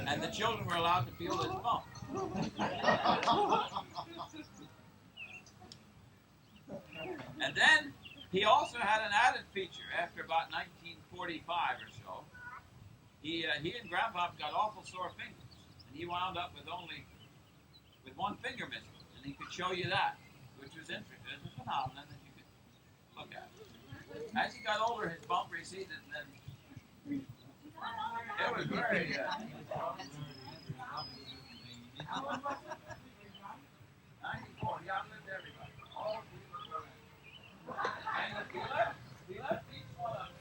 And the children were allowed to feel his bump. And then he also had an added feature after about 1945 or so. He and Grandpa got awful sore fingers, and he wound up with one finger missing, and he could show you that, which was interesting. It was a phenomenon that you could look at. As he got older, his bump receded, and then it was very. 94. He outlived everybody. All people. And he left each one of them.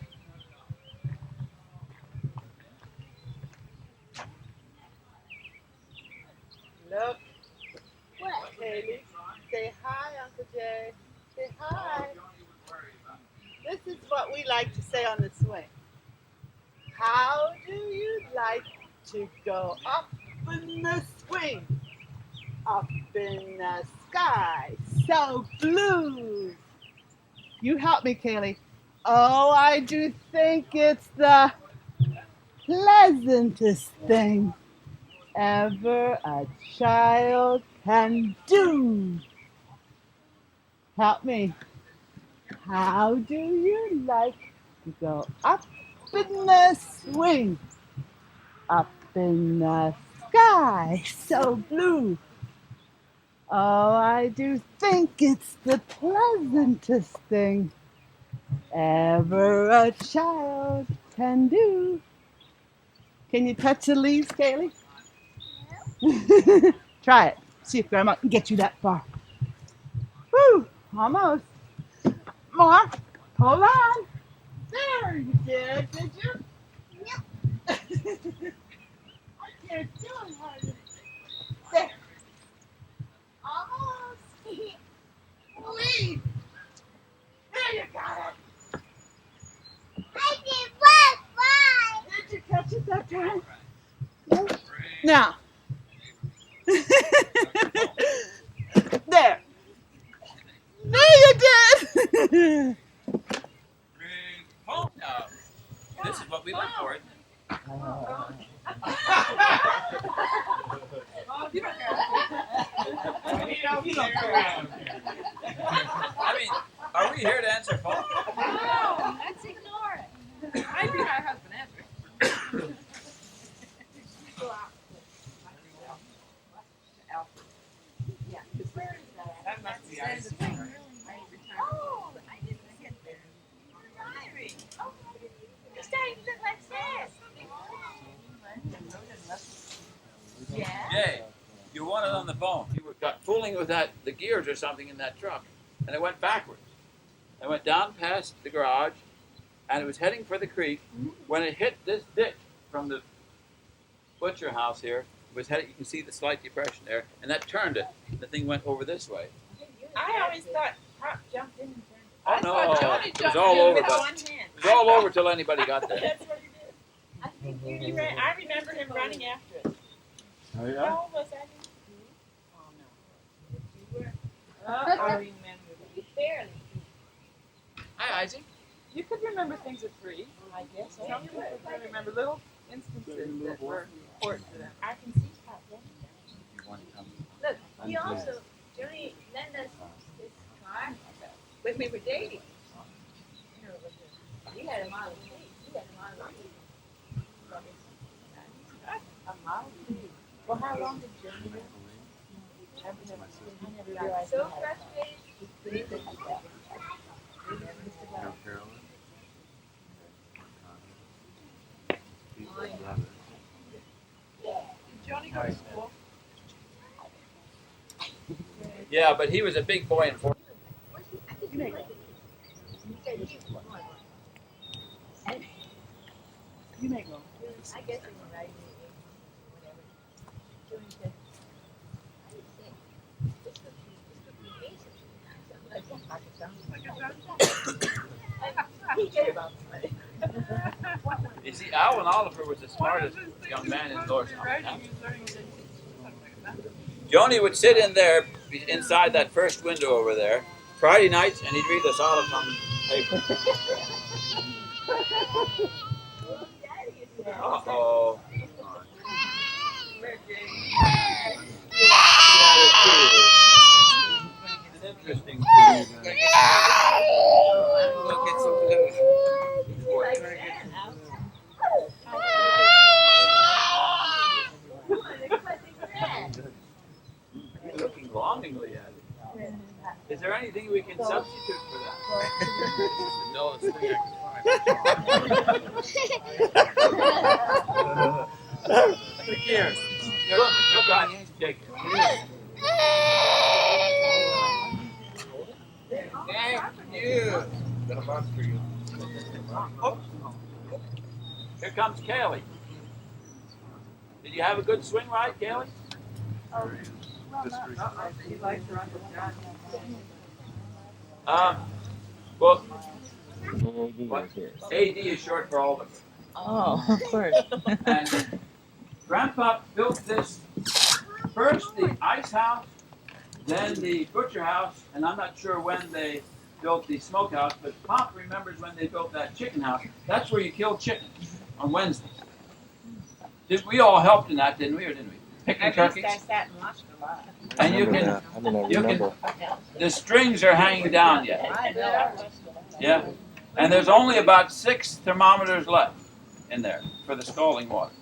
Look. What? Haley, say hi, Uncle Jay. Say hi. This is what we like to say on the swing. How do you like to go up in the swing? Up in the sky, so blue. You help me, Kaylee. Oh, I do think it's the pleasantest thing ever a child can do. Help me. How do you like to go up in the swing? Up in the sky, so blue. Oh, I do think it's the pleasantest thing ever a child can do. Can you touch the leaves, Kaylee? Try it. See if Grandma can get you that far. Woo! Almost. More. Hold on. There you did you? Yep. I can't do it harder. There. Almost. Lead. There you got it. I did what? Why? Did you catch it that time? Now. There. There you did. Oh, no. This is what we live for, isn't it? I mean, are we here to answer phones? No, let's ignore it. I'd be my husband answering. That must be ice. Oh, I didn't get there. Diary. Oh, you're starting to look like this. Yeah. Jay, you wanted on the phone. You got fooling with the gears or something in that truck, and it went backwards. It went down past the garage, and it was heading for the creek. When it hit this ditch from the butcher house here, it was heading. You can see the slight depression there, and that turned it. The thing went over this way. I always thought Pop jumped in and turned. Oh no! Johnny It was jumped all in over. with But one hand. it was all over till anybody got there. That's what he did. I think he ran. I remember him running after it. Oh, yeah? How old was I? Oh no. You were. I remember. You barely. Hi, Isaac. You could remember things at 3, I guess. Some people can remember little instances that were important to them. I can see Pop. Look, he also, Johnny lent us his car when we were dating. He had a Model T. He had a Model T. A Model T. Well, how long did Johnny live? I never realized So he had frustrated. Did Johnny go to school? Yeah, but he was a big boy in 4. You may go. You may go. I guess he was right. Whatever. Johnny said, I didn't say, this could be basic. He gave up. You see, Alan Oliver was the smartest young man in Lower Salford. Joni would sit in there, inside that first window over there, Friday nights, and he'd read us all on paper. Uh-oh. It's interesting. You're looking longingly at it. Is there anything we can substitute for that? No, it's Look here. Look on you, Jake. Thank you. Oh. Here comes Kaylee. Did you have a good swing ride, Kaylee? Well, AD is short for Alderman. Oh, of course. And Grandpa built this, first the ice house, then the butcher house, and I'm not sure when they built the smokehouse, but Pop remembers when they built that chicken house. That's where you kill chickens on Wednesdays. We all helped in that, didn't we, or didn't we? Picking turkeys. I sat and watched a lot. And you can, the strings are hanging down yet. Yeah. And there's only about 6 thermometers left in there for the scalding water.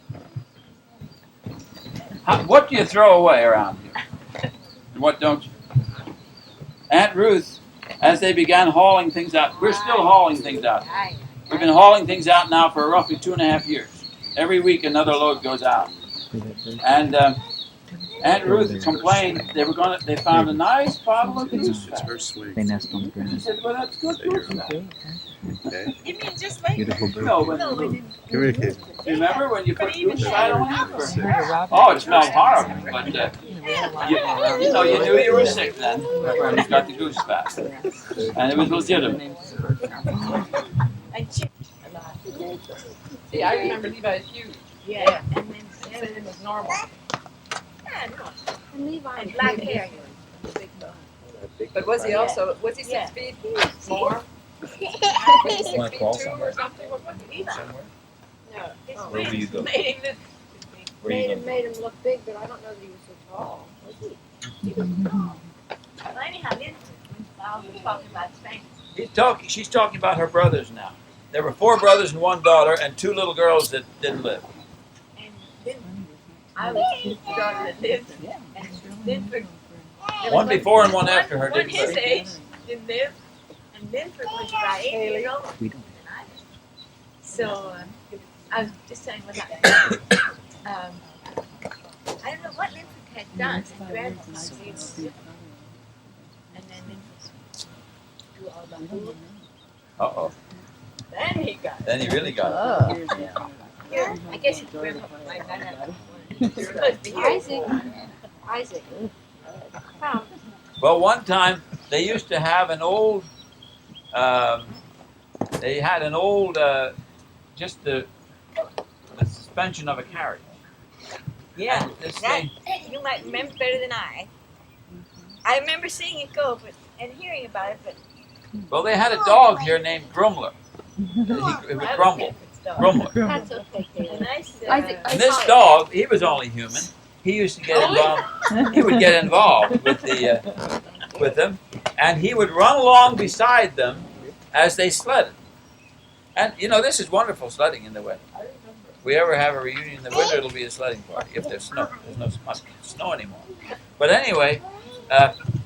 What do you throw away around here? And what don't you? Aunt Ruth, as they began hauling things out, we're still hauling things out. We've been hauling things out now for roughly 2.5 years. Every week another load goes out. And Aunt Ruth complained they found a nice bottle of goose fat. They nest on the She ground. said, well, that's good goose fat. Okay. You mean just like Beautiful bird. No, but Communicate. remember when you put goose fat on it? Robert. Oh, it smelled horrible, but you knew you were sick then when you got the goose fat. And it was legitimate. See, I remember Levi's huge. yeah, and then It was normal. yeah, no. And Levi And black hair. But was he also, was he 6 Yeah. feet more? Was he 6 Wanna feet call 2 or somewhere? something? What was he? Somewhere? No, his Where will you go? made him Where you going? made him look big, but I don't know that he was so tall. Was he? Well, anyhow, this I was talking about Spain. She's talking about her brothers now. There were 4 brothers and 1 daughter and 2 little girls that didn't live. And then I was the daughter that lived. And then for One before and one after her one didn't his live. age didn't live. And then for was about 8 years old. We don't. And I was. So I was just saying what happened. I don't know what Linford had done. And read and then Linford do all the whole. Uh-oh. Then he got it. Then he really got it. Here, I guess it's where my dad it's supposed to be here. Isaac. Found. Well, one time they used to have an old, just the suspension of a carriage. Yeah, And this that thing, you might remember better than I. I remember seeing it go, and hearing about it, but well, they had a dog here named Grumler. It would grumble. Grumbler. That's okay, A Caleb. nice, And this dog, he was only human. He used to get involved. He would get involved with them, and he would run along beside them as they sledded. And this is wonderful sledding in the winter. If we ever have a reunion in the winter, it'll be a sledding party. If there's snow, there's no snow anymore. But anyway,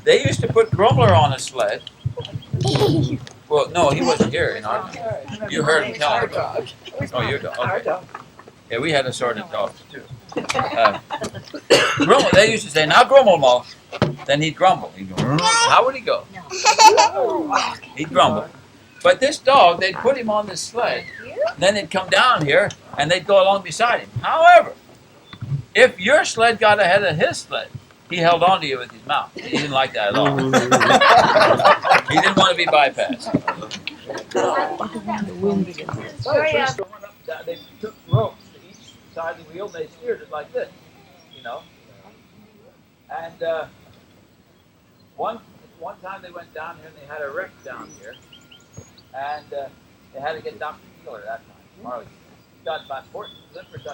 they used to put Grumbler on a sled. Well, no, he wasn't here in our time. You heard him tell me. Oh, your dog. Okay. Yeah, we had assorted dogs too. Grummel, they used to say, "Now Grummel, Mo." Then he'd grumble. He'd go, how would he go? He'd grumble. But this dog, they'd put him on this sled. Then they'd come down here and they'd go along beside him. However, if your sled got ahead of his sled, he held on to you with his mouth. He didn't like that at all. He didn't want to be bypassed. They took ropes to each side of the wheel and they steered it like this, And one time they went down here and they had a wreck down here, and they had to get Dr. Keeler that time. Marley got about 14 or 16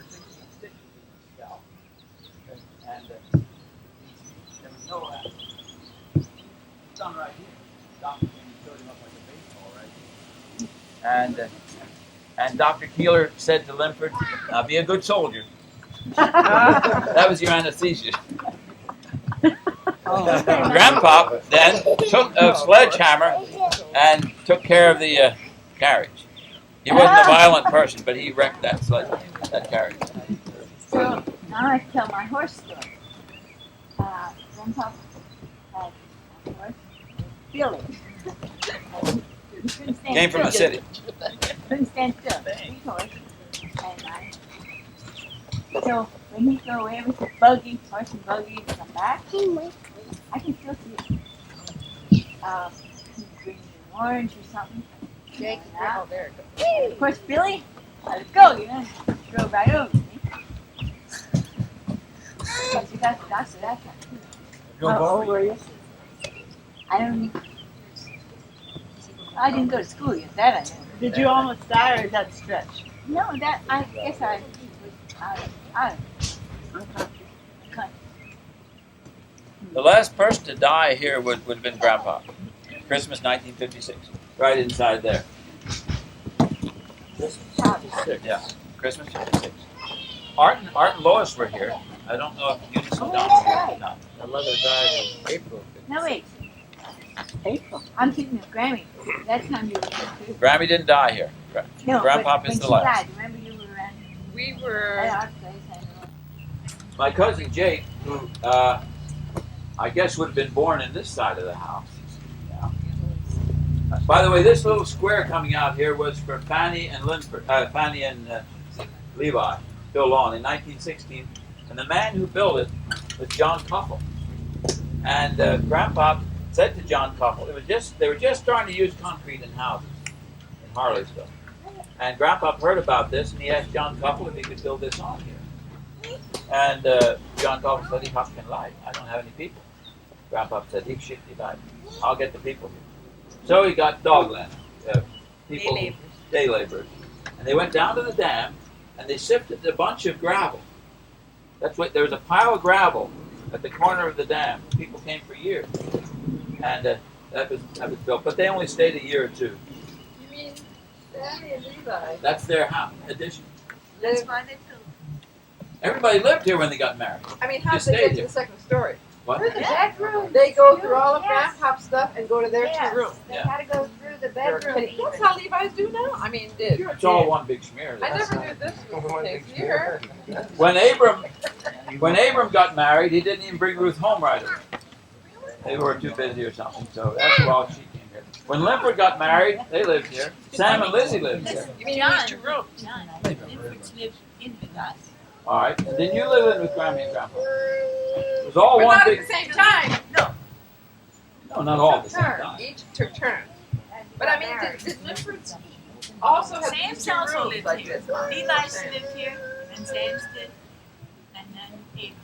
stitches in his scalp. And there was no sun right here. Doctor came and showed him up like a baseball right here. And Dr. Keeler said to Linford, "Now be a good soldier." That was your anesthesia. Grandpa then took a sledgehammer and took care of the carriage. He wasn't a violent person, but he wrecked that carriage. So now I tell my horse story. Grandpa had a horse, Billy. He couldn't stand Came from the still. city. Couldn't stand still. Big horse. And so when he go away with the buggy, horse and buggy, and come back, I can still see it. He's green and orange or something. Jake, Yeah. oh, there it Of course, Billy, let's go, you know, drove right over me. But you got to that time. How old were you? I didn't go to school yet, that I know. Did you almost die or is that stretch? No, that, I guess I was out of The last person to die here would have been Grandpa. Christmas 1956. Right inside there. Yeah, Christmas 56. Art and Lois were here. I don't know if Eunice was down here. No. My mother died in April. No, wait. April. I'm thinking of Grammy. That time you were here too. Grammy didn't die here. No, Grandpa but is when the she last. died, remember you were around We at were. our place, I know. My cousin Jake, who I guess would have been born in this side of the house. Yeah. By the way, this little square coming out here was for Fanny and Levi, Bill Lawn in 1916, and the man who built it was John Cuffle. And Grandpa said to John Cuffle, they were just starting to use concrete in houses in Harleysville. And Grandpa heard about this, and he asked John Cuffle if he could build this on here. And John Cuffle said, "Ich habe kein Leid. I don't have any people." Grandpa said, "Ich schicke die Leid. I'll get the people here." So he got dogland, people, day laborers. And they went down to the dam, and they sifted a bunch of gravel. There was a pile of gravel at the corner of the dam. People came for years. And that was built. But they only stayed a year or two. You mean Fanny and Levi? That's their house addition. That's why they built. Everybody lived here when they got married. I mean, how did Just they get stayed to here. the second story? What? The bedroom. They go through all of Yes. Grandpa's stuff and go to their two rooms. They Yeah. had to go through the bedroom. That's how Levi's do now? I mean, did. It's all one big smear. I never knew this was the case here. When Abram got married, he didn't even bring Ruth home right away. They were too busy or something. So after all, she came here. When Linford got married, they lived here. Sam and Lizzie lived here. You mean you used your room? John, Linford's lived in with us. All right. And then you live in with Grammy and Grandpa. It was all But one not big. at the same time. No. No, not all at the same Turn. time. Each took turns. But I mean, did Linford also have Sam's these two also rooms lived like here. this? Levi's lived here, and Sam's did, and then April.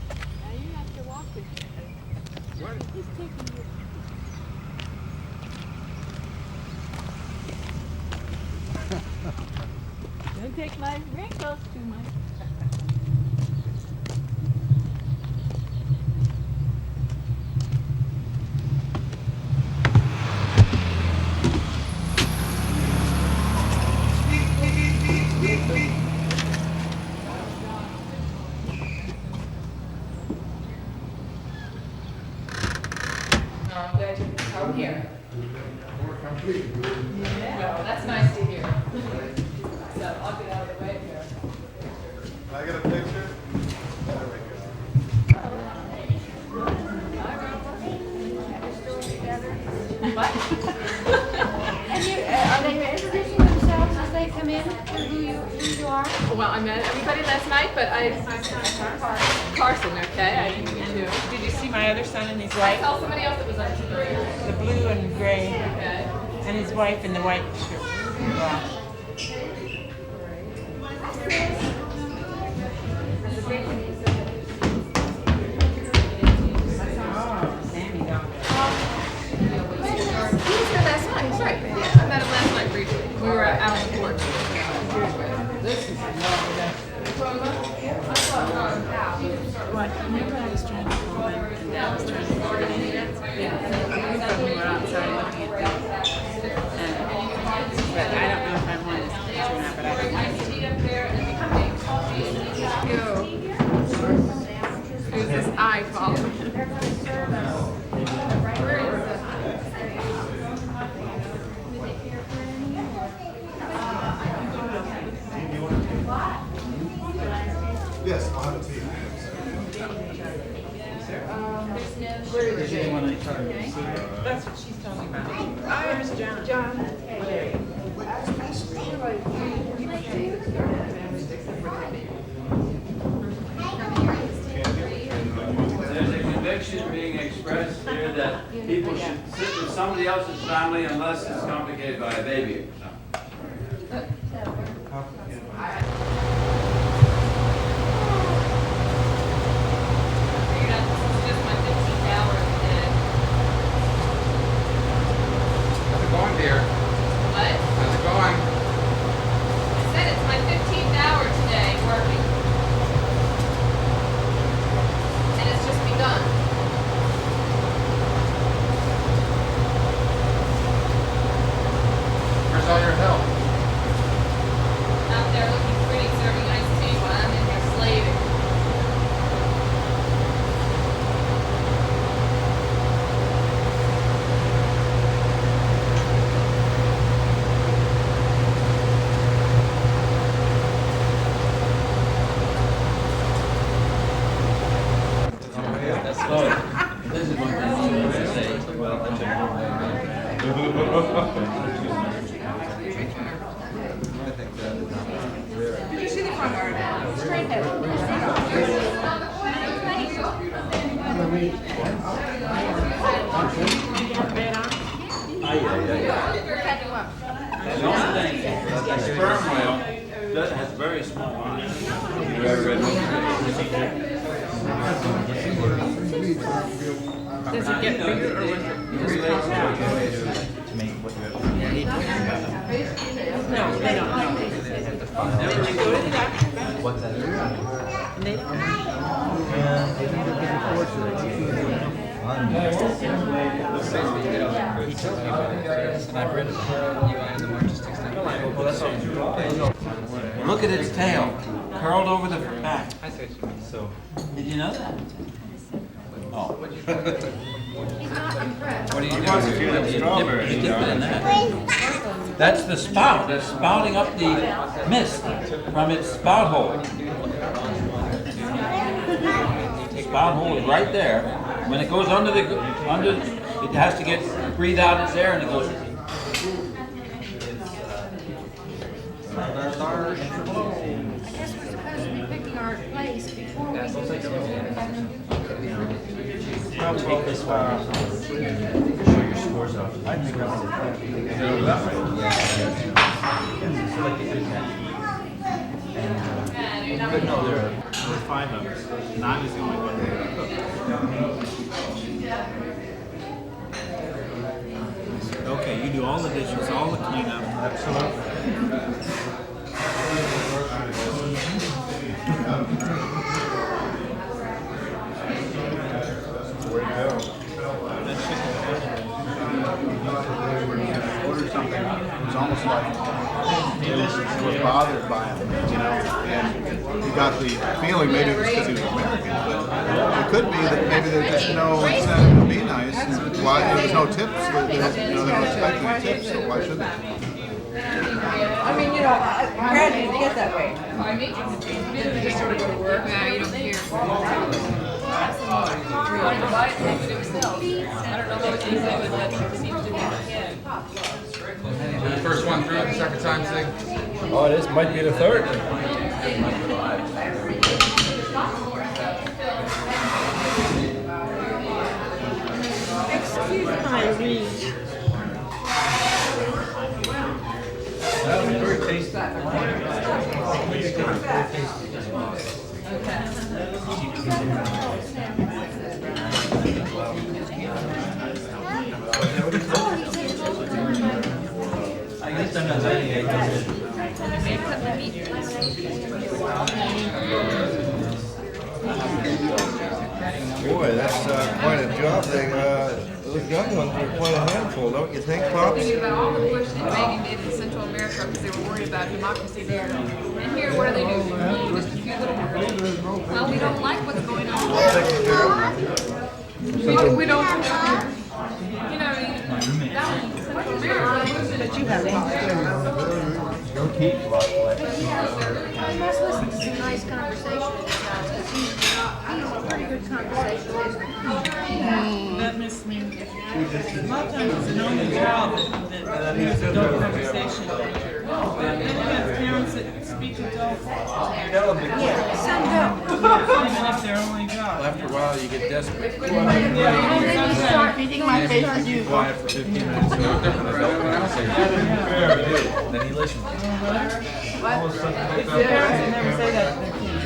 Now you have to walk with him. He's taking you. take my wrinkles too much. Come here. Well, that's nice to hear. So I'll get out of the way here. Can I get a picture? There we What? And are they introducing themselves as they come in, who you are? Well, I met everybody last night, but I'm Carson, okay? I didn't meet you. Did you see my other son and his I wife? tell somebody else that was on TV. The blue and gray, Okay. and his wife in the white shirt. Wow. He was here last night, that's right. Yeah, I met him last night briefly. We were out on the porch. This is What? Remember I was trying to call him, and I was trying to call him. We thought we were outside looking at things. But I don't know if I want his picture or not, but I don't. Who's this eye following? Yes, I'll have a tea. That's what she's telling me about. Where's John? There's a conviction being expressed here that people should sit with somebody else's family unless it's complicated by a baby or something. Figured out this is just my 15th hour of the day. How's it going, dear? What? How's it going? I said it's my 15th hour today working. And it's just begun. Where's all your help? Out there looking pretty, serving iced tea while I'm in here slaving. Did you see the front yard? Straight The only thing, the sperm whale has very small eyes. Does it get bigger or No, they don't know. Never Did you go to the doctor? What's that? And they don't know. Look at its tail, curled over the back. I see what you mean. So, Did you know that? Oh. what do you do? You dip it in that. That's the spout. That's spouting up the mist from its spout hole. Spout hole is right there. When it goes under, it has to get breathe out its air, and it goes. I guess we're supposed to be picking our place before we do it. But no, there are 5 of us, and I was the only one there. Okay, you do all the dishes, all the cleanup. Absolutely. got the feeling maybe it was because he was American, but it could be that maybe there's just no incentive to be nice. Why there's no tips? They're not expecting any tips, so why should they? I mean, granted, it gets that way. Just sort of go to work. Yeah, you don't care. I don't know how it's easy, but that seems to be. The first one through, the second time thing. Oh, this might be the third. Excuse my read. That was very tasty. I guess I'm not saying it. Boy, that's quite a job. Those young ones are quite a handful, don't you think, Pops? Thinking about all the push that Reagan did in Central America because they were worried about democracy there. And here, what do? Just a few little. Well, we don't like what's going on. We don't. You know, Central America. But you have I must listen to some nice conversation because he's a pretty good conversationalist. That missed me. A lot of times it's an only child that has adult conversation. Then you have parents that speak adult. Yeah, some don't. Even if they're only child. After a while, you get desperate. And then you start reading my face with you. Quiet for 15 minutes. So different than everyone else. Then he listens. It's the parents that never say that to their kids.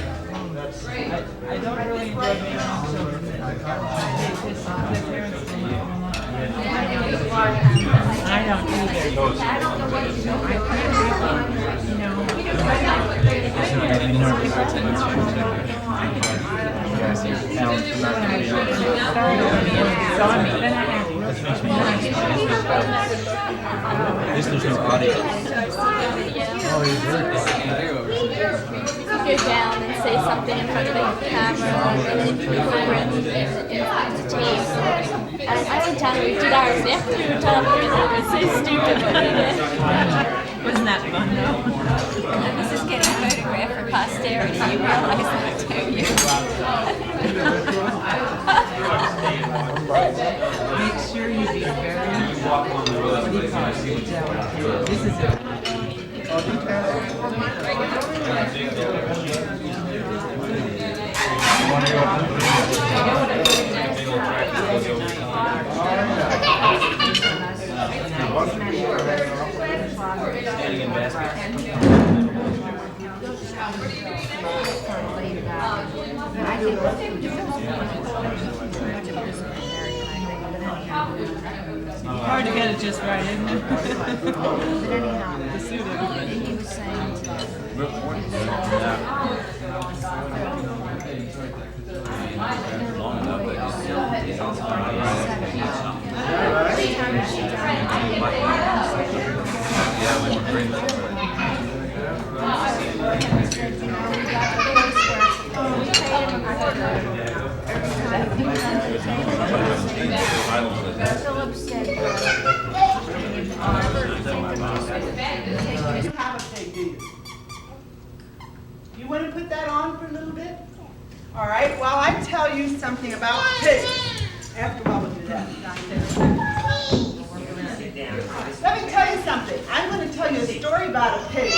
I don't really enjoy being around children that their parents will not. I don't either. I don't know what you know. I There's no audio. Go down and say something in front of the camera and then record it in the tape. I went down and we did ours after we were done up there and it was so stupid what we did. Wasn't that fun though? And this is getting photographed for posterity. You realize that, don't you? Make sure you be very This is it. Hard to get it just right, isn't it? To suit everybody. He was saying Philip said You want to put that on for a little bit? All right, well, I tell you something about pigs. After a while, we'll do that. Let me tell you something. I'm going to tell you a story about a pig.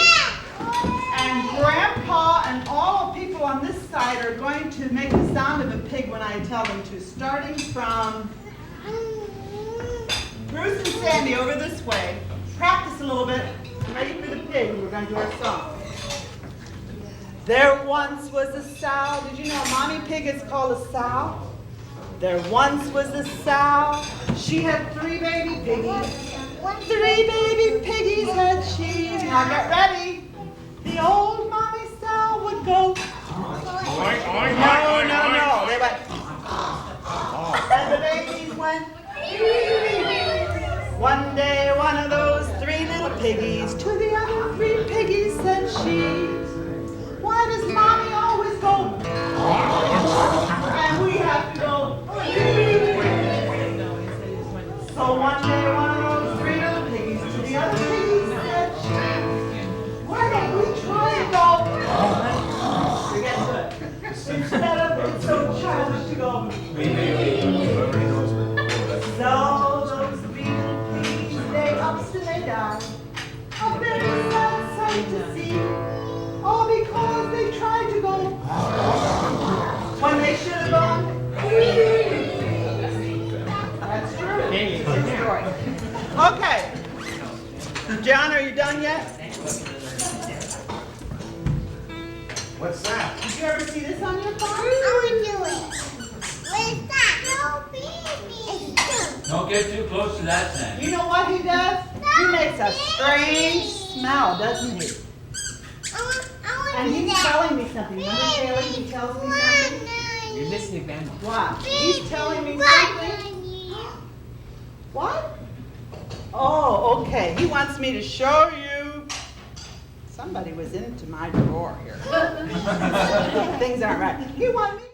And Grandpa and all the people on this side are going to make the sound of a pig when I tell them to, starting from Bruce and Sandy over this way. Practice a little bit. Ready for the pig. We're going to do our song. There once was a sow. Did you know a mommy pig is called a sow? There once was a sow. She had 3 baby piggies. 3 baby piggies had she. Now get ready. The old mommy sow would go. No. They went. And the babies went. One day, one of those 3 little piggies to the other 3 piggies said she, "Why does mommy always So those beautiful things, they ups and they downs. A very sad sight to see. All because they tried to go when they should have gone. That's true. It's a story. Okay. John, are you done yet? What's that? Did you ever see this on your farm? I would do it. Where's that? No, baby. Don't get too close to that thing. You know what he does? He makes a strange smell, doesn't he? And he's telling me something. Remember, Taylor? He tells me something. You're missing Vanna. What? He's telling me something. What? Oh, okay. He wants me to show you. Somebody was into my drawer here. Things aren't right. He wants me.